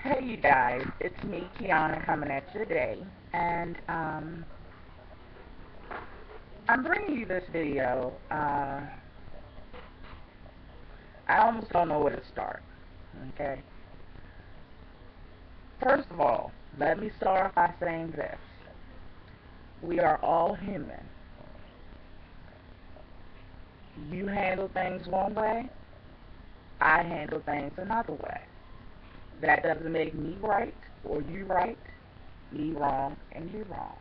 Hey you guys, it's me, Kiana, coming at you today, and I'm bringing you this video. I almost don't know where to start. Okay, first of all, let me start by saying this: we are all human. You handle things one way, I handle things another way. That doesn't make me right or you right, me wrong and you wrong.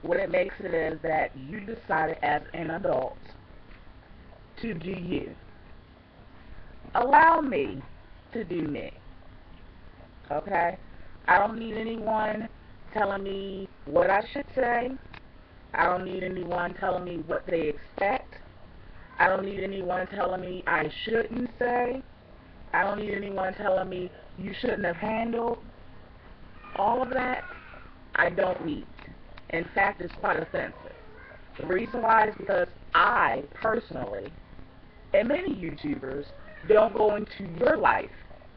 What it makes it is that you decided as an adult to do you. Allow me to do me. Okay? I don't need anyone telling me what I should say. I don't need anyone telling me what they expect. I don't need anyone telling me I shouldn't say. I don't need anyone telling me you shouldn't have handled. All of that, I don't need. In fact, it's quite offensive. The reason why is because I, personally, and many YouTubers, don't go into your life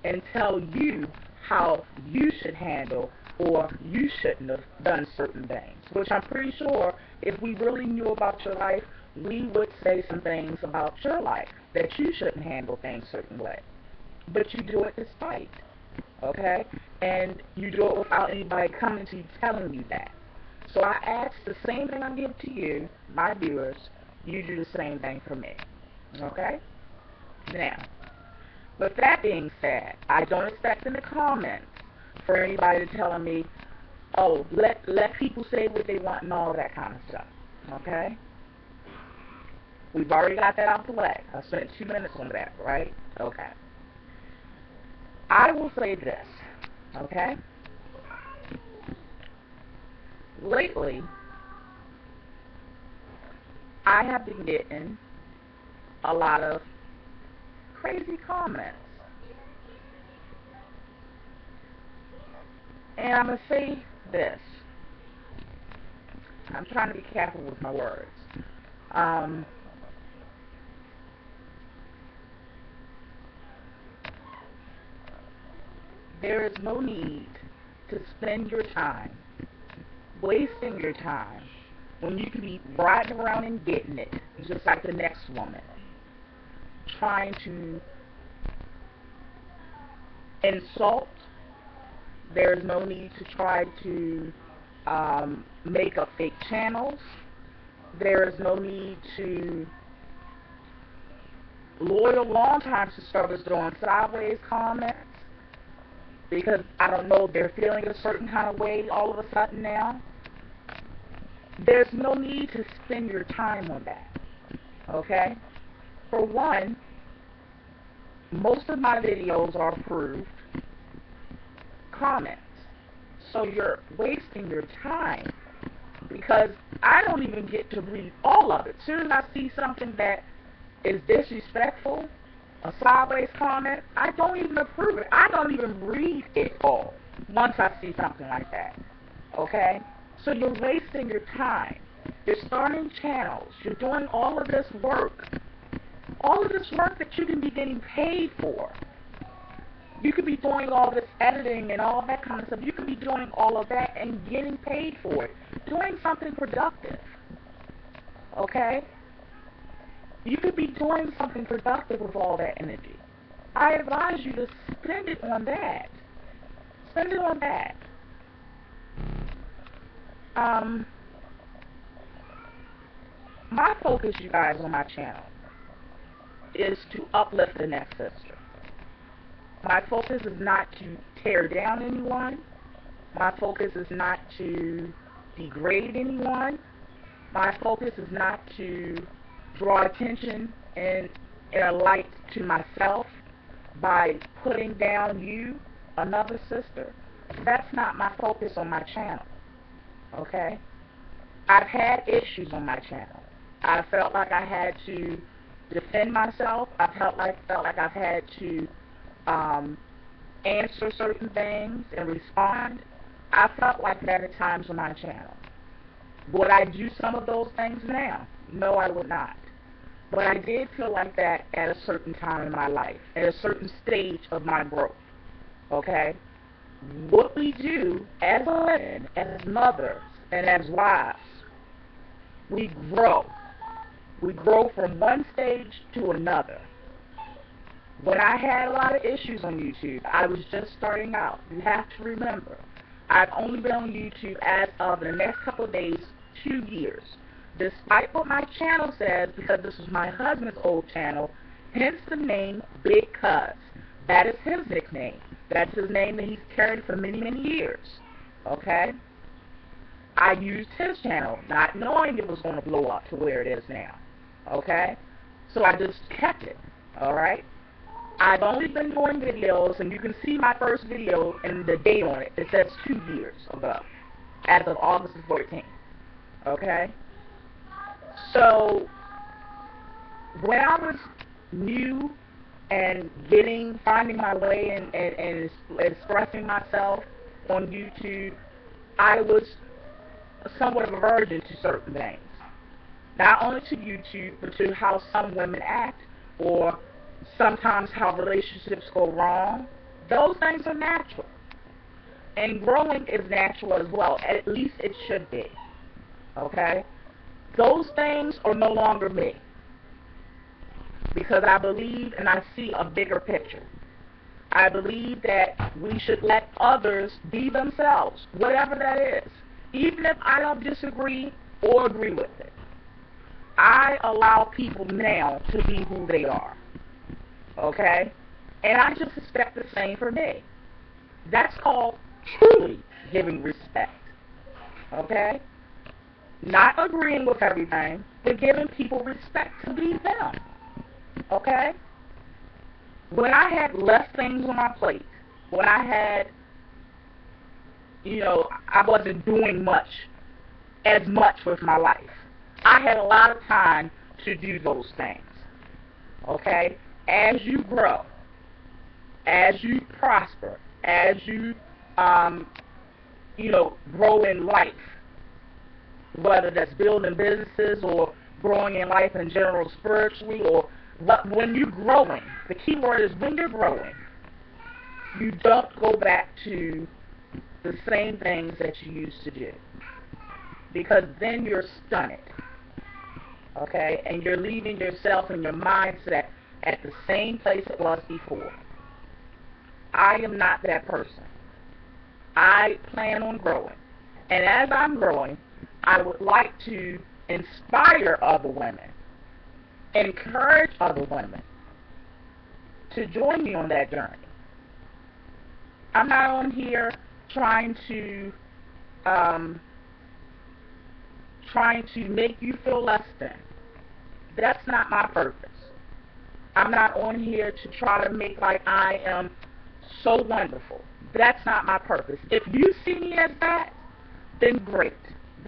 and tell you how you should handle or you shouldn't have done certain things. Which I'm pretty sure if we really knew about your life, we would say some things about your life that you shouldn't handle things a certain way. But you do it despite, okay? And you do it without anybody coming to you telling you that. So I ask the same thing I give to you, my viewers, you do the same thing for me, okay? Now, with that being said, I don't expect in the comments for anybody to telling me, oh, let people say what they want and all that kind of stuff, okay? We've already got that out the way. I spent 2 minutes on that, right? Okay. I will say this, okay? Lately, I have been getting a lot of crazy comments. And I'm going to say this. I'm trying to be careful with my words. There is no need to spend your time wasting your time when you can be riding around and getting it, just like the next woman, trying to insult. There is no need to try to make up fake channels. There is no need to loyal long-time subscribers doing sideways comments because I don't know, they're feeling a certain kind of way all of a sudden now. There's no need to spend your time on that, okay? For one, most of my videos are approved comments, so you're wasting your time because I don't even get to read all of it. As soon as I see something that is disrespectful, a sideways comment, I don't even approve it. I don't even read it all once I see something like that, okay? So you're wasting your time. You're starting channels. You're doing all of this work. All of this work that you can be getting paid for. You could be doing all this editing and all that kind of stuff. You could be doing all of that and getting paid for it. Doing something productive, okay? You could be doing something productive with all that energy. I advise you to spend it on that. Spend it on that. My focus, you guys, on my channel is to uplift the next sister. My focus is not to tear down anyone. My focus is not to degrade anyone. My focus is not to draw attention and a light to myself by putting down you, another sister. That's not my focus on my channel, okay? I've had issues on my channel. I felt like I had to defend myself. I felt like I've had to answer certain things and respond. I felt like that at times on my channel. Would I do some of those things now? No, I would not. But I did feel like that at a certain time in my life, at a certain stage of my growth, okay? what we do as women, as mothers, and as wives, we grow. We grow from one stage to another. When I had a lot of issues on YouTube, I was just starting out. You have to remember, I've only been on YouTube as of the next couple of days, 2 years. Despite what my channel says, because this was my husband's old channel, hence the name Big Cuz. That is his nickname. That's his name that he's carried for many, many years. Okay? I used his channel, not knowing it was going to blow up to where it is now. Okay? So I just kept it. Alright? I've only been doing videos, and you can see my first video and the date on it. It says 2 years ago, as of August the 14th. Okay? So, when I was new and finding my way and expressing myself on YouTube, I was somewhat of a virgin to certain things. Not only to YouTube, but to how some women act, or sometimes how relationships go wrong. Those things are natural. And growing is natural as well. At least it should be. Okay? Those things are no longer me. Because I believe and I see a bigger picture. I believe that we should let others be themselves, whatever that is. Even if I don't disagree or agree with it. I allow people now to be who they are. Okay? And I just expect the same for me. That's called truly giving respect. Okay? Not agreeing with everything, but giving people respect to be them. Okay? When I had less things on my plate, when I had, I wasn't doing as much with my life, I had a lot of time to do those things. Okay? As you grow, as you prosper, as you, grow in life, whether that's building businesses or growing in life in general spiritually, or when you're growing, the key word is when you're growing, you don't go back to the same things that you used to do, because then you're stunted. Okay? And you're leaving yourself and your mindset at the same place it was before. I am not that person. I plan on growing. And as I'm growing, I would like to inspire other women, encourage other women to join me on that journey. I'm not on here trying to make you feel less than. That's not my purpose. I'm not on here to try to make like I am so wonderful. That's not my purpose. If you see me as that, then great.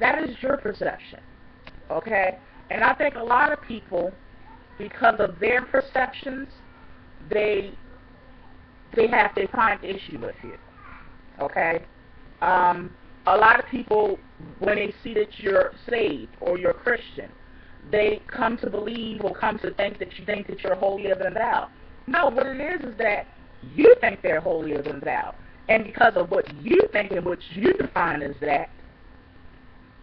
That is your perception. Okay? And I think a lot of people, because of their perceptions, they find issue with you. Okay? A lot of people, when they see that you're saved or you're Christian, they come to believe or come to think that you think that you're holier than thou. No, what it is that you think they're holier than thou. And because of what you think and what you define as that,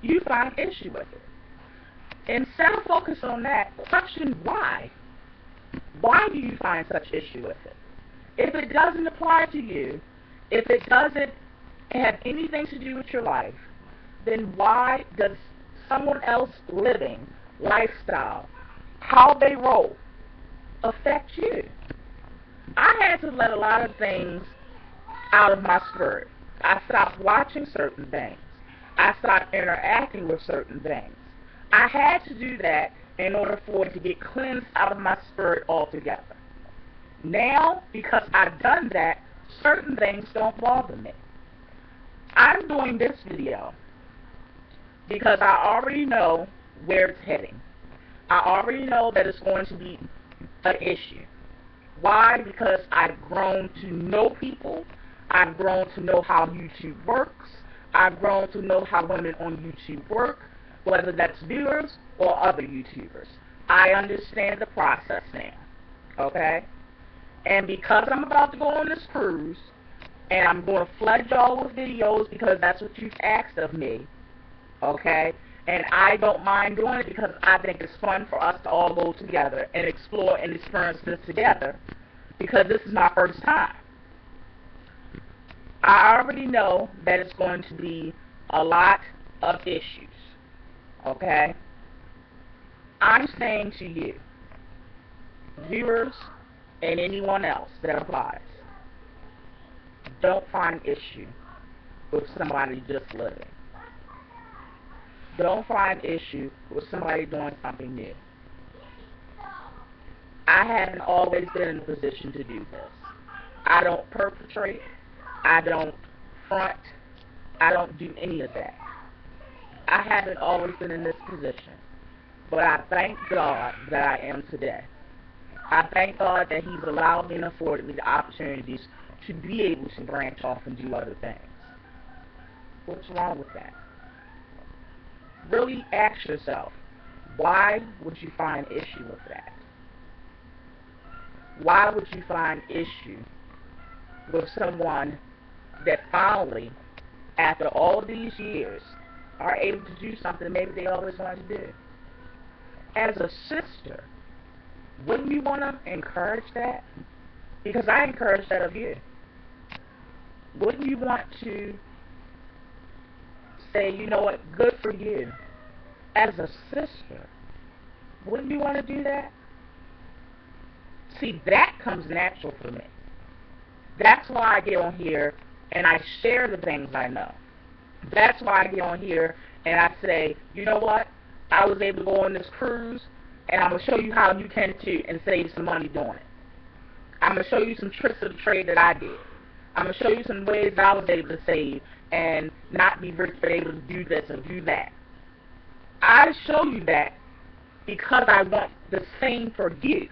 you find issue with it. Instead of focus on that, question why. Why do you find such issue with it? If it doesn't apply to you, if it doesn't have anything to do with your life, then why does someone else living lifestyle, how they roll, affect you? I had to let a lot of things out of my spirit. I stopped watching certain things. I stopped interacting with certain things. I had to do that in order for it to get cleansed out of my spirit altogether. Now, because I've done that, certain things don't bother me. I'm doing this video because I already know where it's heading. I already know that it's going to be an issue. Why? Because I've grown to know people. I've grown to know how YouTube works. I've grown to know how women on YouTube work, whether that's viewers or other YouTubers. I understand the process now. Okay? And because I'm about to go on this cruise, And I'm going to flood y'all with videos because that's what you've asked of me, okay? And I don't mind doing it because I think it's fun for us to all go together and explore and experience this together, because this is my first time. I already know that it's going to be a lot of issues, okay? I'm saying to you, viewers and anyone else that applies, don't find issue with somebody just living. Don't find issue with somebody doing something new. I haven't always been in a position to do this. I don't perpetrate. I don't front. I don't do any of that. I haven't always been in this position. But I thank God that I am today. I thank God that He's allowed me and afforded me the opportunities to be able to branch off and do other things. What's wrong with that? Really ask yourself, why would you find issue with that? Why would you find issue with someone that finally, after all these years, are able to do something maybe they always wanted to do? As a sister, wouldn't you want to encourage that? Because I encourage that of you. Wouldn't you want to say, you know what, good for you? As a sister, wouldn't you want to do that? See, that comes natural for me. That's why I get on here and I share the things I know. That's why I get on here and I say, you know what, I was able to go on this cruise, and I'm going to show you how you can too and save some money doing it. I'm going to show you some tricks of the trade that I did. I'm going to show you some ways that I was able to save and not be rich but able to do this or do that. I show you that because I want the same for you.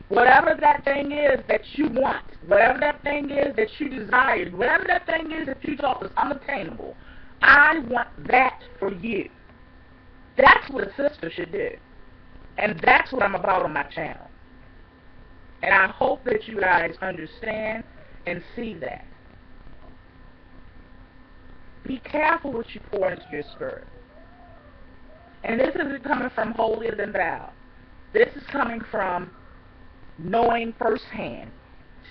Whatever that thing is that you want, whatever that thing is that you desire, whatever that thing is that you thought was unattainable, I want that for you. That's what a sister should do. And that's what I'm about on my channel. And I hope that you guys understand and see that. Be careful what you pour into your spirit. And this isn't coming from holier than thou. This is coming from knowing firsthand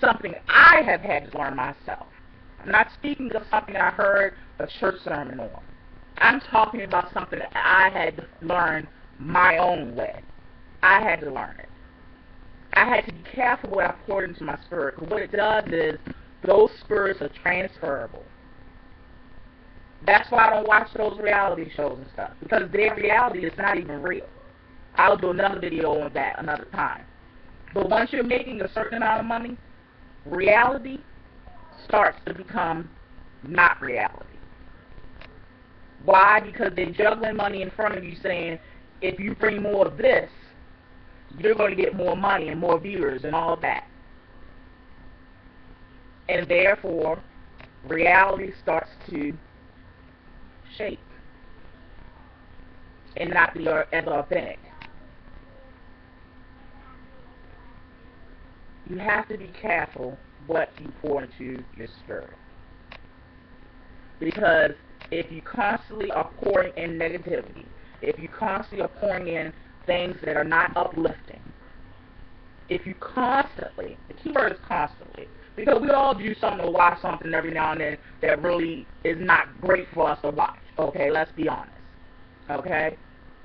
something I have had to learn myself. I'm not speaking of something I heard a church sermon on. I'm talking about something that I had to learn my own way. I had to learn it. I had to be careful what I poured into my spirit, because what it does is those spirits are transferable. That's why I don't watch those reality shows and stuff, because their reality is not even real. I'll do another video on that another time. But once you're making a certain amount of money, reality starts to become not reality. Why? Because they're juggling money in front of you saying, if you bring more of this, you're going to get more money and more viewers and all of that. And therefore, reality starts to shape and not be as authentic. You have to be careful what you pour into your spirit. Because if you constantly are pouring in negativity, if you constantly are pouring in things that are not uplifting, if you constantly, the key word is constantly, because we all do something or watch something every now and then that really is not great for us to watch, okay, let's be honest, okay,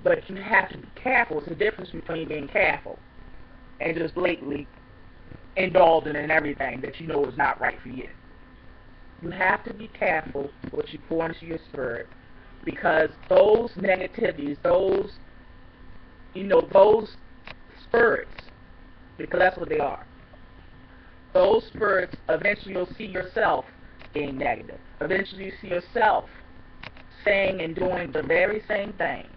but you have to be careful. It's the difference between being careful and just blatantly indulging in everything that you know is not right for you. You have to be careful what you pour into your spirit, because those negativities, those spirits, because that's what they are. Those spirits, eventually you'll see yourself being negative. Eventually you see yourself saying and doing the very same things.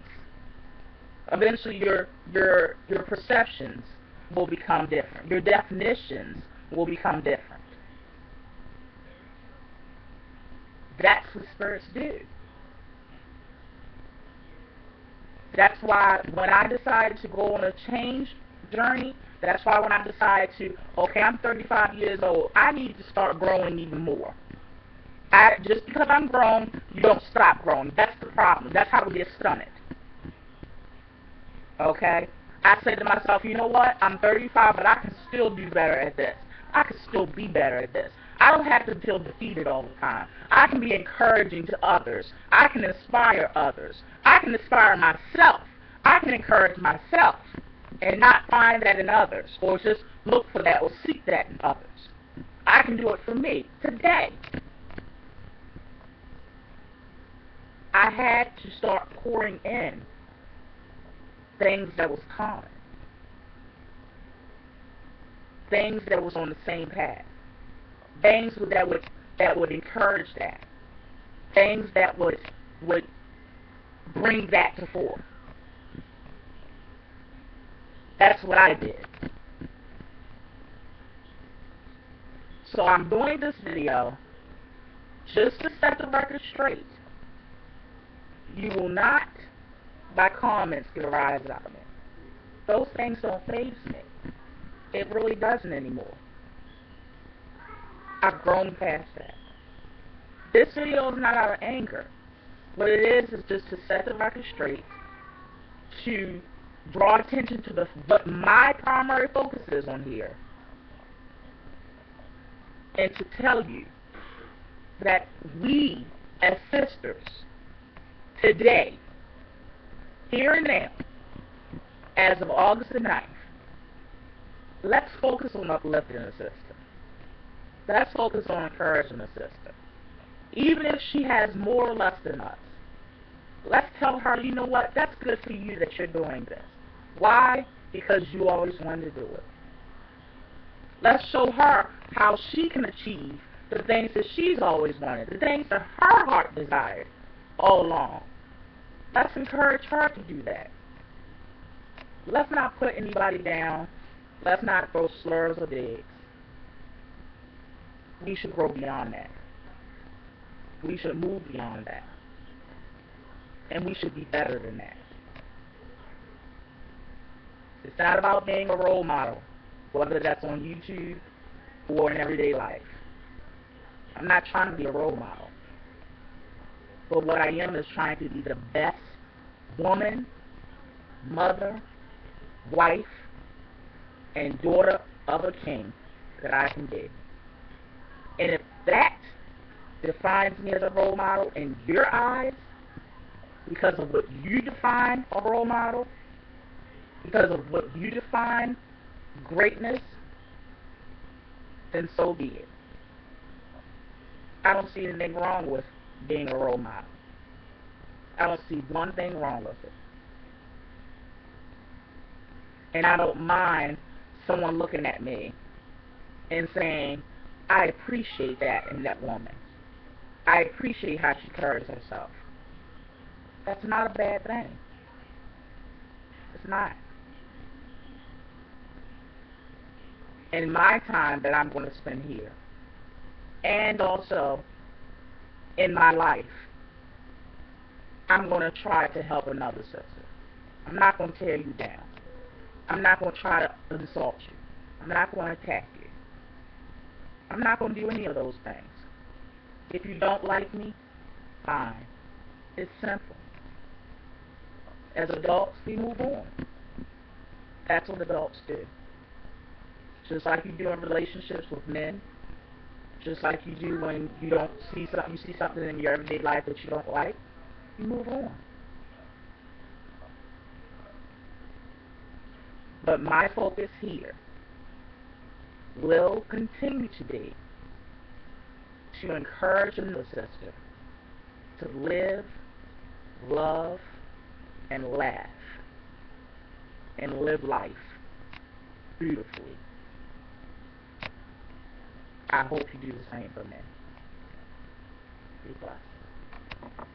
Eventually your perceptions will become different. Your definitions will become different. That's what spirits do. That's why when I decided to go on a change journey, That's why when I decide to, okay, I'm 35 years old, I need to start growing even more. Just because I'm grown, you don't stop growing. That's the problem. That's how we get stunted. Okay? I said to myself, you know what? I'm 35, but I can still do better at this. I can still be better at this. I don't have to feel defeated all the time. I can be encouraging to others. I can inspire others. I can inspire myself. I can encourage myself and not find that in others or just look for that or seek that in others. I can do it for me today. I had to start pouring in things that was common, things that was on the same path, things that would encourage that, things that would bring that to fore. That's what I did. So I'm doing this video just to set the record straight. You will not, by comments, get a rise out of me. Those things don't faze me. It really doesn't anymore. I've grown past that. This video is not out of anger. What it is just to set the record straight, to draw attention to what my primary focus is on here, and to tell you that we, as sisters, today, here and now, as of August the 9th, let's focus on uplifting the sister. Let's focus on encouraging the sister. Even if she has more or less than us, let's tell her, you know what, that's good for you that you're doing this. Why? Because you always wanted to do it. Let's show her how she can achieve the things that she's always wanted, the things that her heart desired all along. Let's encourage her to do that. Let's not put anybody down. Let's not throw slurs or digs. We should grow beyond that. We should move beyond that. And we should be better than that. It's not about being a role model, whether that's on YouTube or in everyday life. I'm not trying to be a role model. But what I am is trying to be the best woman, mother, wife, and daughter of a king that I can be. And if that defines me as a role model in your eyes, because of what you define a role model, because of what you define greatness, then so be it. I don't see anything wrong with being a role model. I don't see one thing wrong with it. And I don't mind someone looking at me and saying, I appreciate that in that woman. I appreciate how she carries herself. That's not a bad thing. It's not. In my time that I'm going to spend here, and also in my life, I'm going to try to help another sister. I'm not going to tear you down. I'm not going to try to insult you. I'm not going to attack you. I'm not going to do any of those things. If you don't like me, fine. It's simple. As adults, we move on. That's what adults do. Just like you do in relationships with men, just like you do when you see something in your everyday life that you don't like, you move on. But my focus here will continue to be to encourage another sister to live, love, and laugh, and live life beautifully. I hope you do the same for me. Be blessed.